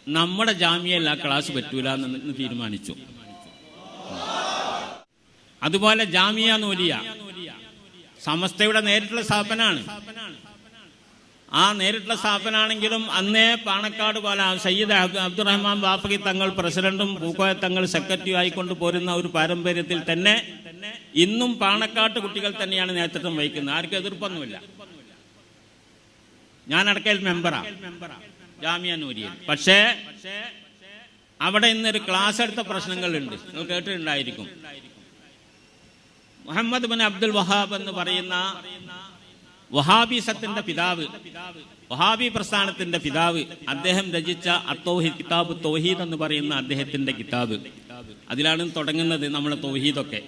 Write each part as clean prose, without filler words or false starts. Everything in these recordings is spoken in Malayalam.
നമ്മുടെ ജാമ്യയിൽ ആ ക്ലാസ് പറ്റൂല എന്ന് തീരുമാനിച്ചു. അതുപോലെ ജാമിയ നൂരിയ സമസ്തയുടെ നേരിട്ടുള്ള സ്ഥാപനമാണ്. ആ നേരിട്ടുള്ള സ്ഥാപനമാണെങ്കിലും അന്നേ പാണക്കാട് പോലെ സയ്യിദ് അബ്ദുറഹ്മാൻ ബാഫഖി തങ്ങൾ പ്രസിഡന്റും പൂക്കോയ തങ്ങൾ സെക്രട്ടറിയും ആയിക്കൊണ്ട് പോരുന്ന ഒരു പാരമ്പര്യത്തിൽ തന്നെ ഇന്നും പാണക്കാട്ട് കുട്ടികൾ തന്നെയാണ് നേതൃത്വം വഹിക്കുന്നത്. ആർക്കും എതിർപ്പൊന്നുമില്ല. ഞാൻ അടക്കൽ മെമ്പറാണ് ജാമിയ നൂരിയയിൽ. പക്ഷേ അവിടെ ഇന്നൊരു ക്ലാസ് എടുത്ത പ്രശ്നങ്ങളുണ്ട്. നിങ്ങൾ കേട്ടിട്ടുണ്ടായിരിക്കും. മുഹമ്മദ് ബിൻ അബ്ദുൽ വഹാബ് എന്ന് പറയുന്ന വഹാബിസത്തിന്റെ പിതാവ്, വഹാബി പ്രസ്ഥാനത്തിന്റെ പിതാവ്, അദ്ദേഹം രചിച്ച അത്തൗഹീദ്, കിതാബ് തൗഹീദ് എന്ന് പറയുന്ന അദ്ദേഹത്തിന്റെ കിതാബ്, അതിലാണ് തുടങ്ങുന്നത് നമ്മളെ തൗഹീദൊക്കെ.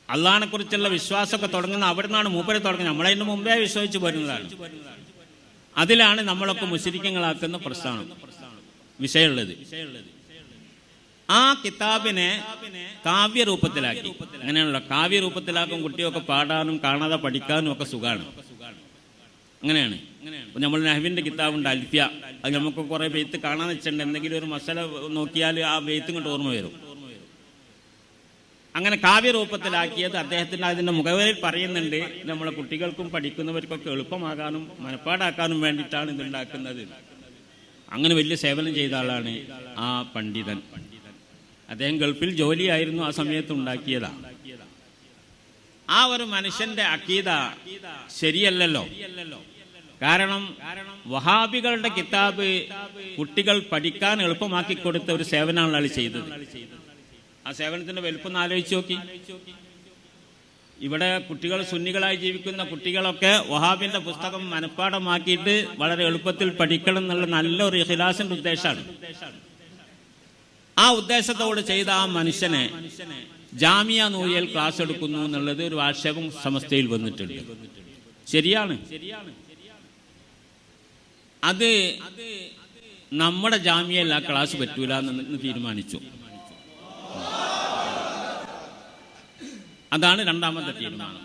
അള്ളാഹിനെ കുറിച്ചുള്ള വിശ്വാസമൊക്കെ തുടങ്ങുന്ന അവിടെ നിന്നാണ് മൂപ്പരെ തുടങ്ങുന്നത്. നമ്മളതിന് മുമ്പേ വിശ്വസിച്ച് പോരുന്നതാണ്. അതിലാണ് നമ്മളൊക്കെ മുശ്രിക്കുകളാക്കുന്ന പ്രസ്ഥാനം വിഷയമുള്ളത്. ആ കിതാബിനെ കാവ്യരൂപത്തിലാക്കി. അങ്ങനെയാണല്ലോ, കാവ്യരൂപത്തിലാക്കും. കുട്ടിയൊക്കെ പാടാനും കാണാതെ പഠിക്കാനും ഒക്കെ സുഖമാണ്. അങ്ങനെയാണ്. നമ്മൾ നഹ്വിന്റെ കിതാബുണ്ട് അൽഫിയ. അത് നമുക്ക് കുറെ ബെയ്ത്ത് കാണാൻ വെച്ചിട്ടുണ്ട്. എന്തെങ്കിലും ഒരു മസല നോക്കിയാൽ ആ ബെയ്ത്ത് കൊണ്ട് ഓർമ്മ വരും. അങ്ങനെ കാവ്യരൂപത്തിലാക്കിയത് അദ്ദേഹത്തിന്റെ അതിന്റെ മുഖവരിൽ പറയുന്നുണ്ട്. നമ്മളെ കുട്ടികൾക്കും പഠിക്കുന്നവർക്കൊക്കെ എളുപ്പമാകാനും മനപ്പാടാക്കാനും വേണ്ടിയിട്ടാണ് ഇതുണ്ടാക്കുന്നത്. അങ്ങനെ വലിയ സേവനം ചെയ്ത ആളാണ് ആ പണ്ഡിതൻ. അദ്ദേഹം ഗൾഫിൽ ജോലിയായിരുന്നു ആ സമയത്ത് ഉണ്ടാക്കിയതാ. ആ ഒരു മനുഷ്യന്റെ അഖീദ ശരിയല്ലല്ലോ. കാരണം വഹാബികളുടെ കിതാബ് കുട്ടികൾ പഠിക്കാൻ എളുപ്പമാക്കി കൊടുത്ത ഒരു സേവനമാണ് ആൾ ചെയ്തത്. ആ സേവനത്തിന്റെ വലുപ്പം ആലോചിച്ച് നോക്കി. ഇവിടെ കുട്ടികൾ സുന്നികളായി ജീവിക്കുന്ന കുട്ടികളൊക്കെ വഹാബിന്റെ പുസ്തകം മനഃപ്പാഠമാക്കിയിട്ട് വളരെ എളുപ്പത്തിൽ പഠിക്കണം എന്നുള്ള നല്ലൊരു ഇഖ്ലാസിന്റെ ഉദ്ദേശമാണ്. ആ ഉദ്ദേശത്തോട് ചെയ്ത ആ മനുഷ്യനെ ജാമിയ നൂരിയയിൽ ക്ലാസ് എടുക്കുന്നു എന്നുള്ളത് ഒരു ആക്ഷേപം സമസ്തയിൽ വന്നിട്ടുണ്ട്. ശരിയാണ്. അത് നമ്മുടെ ജാമിയയിൽ ആ ക്ലാസ് പറ്റൂല എന്ന് തീരുമാനിച്ചു. അതാണ് രണ്ടാമത്തെ തീരുമാനം.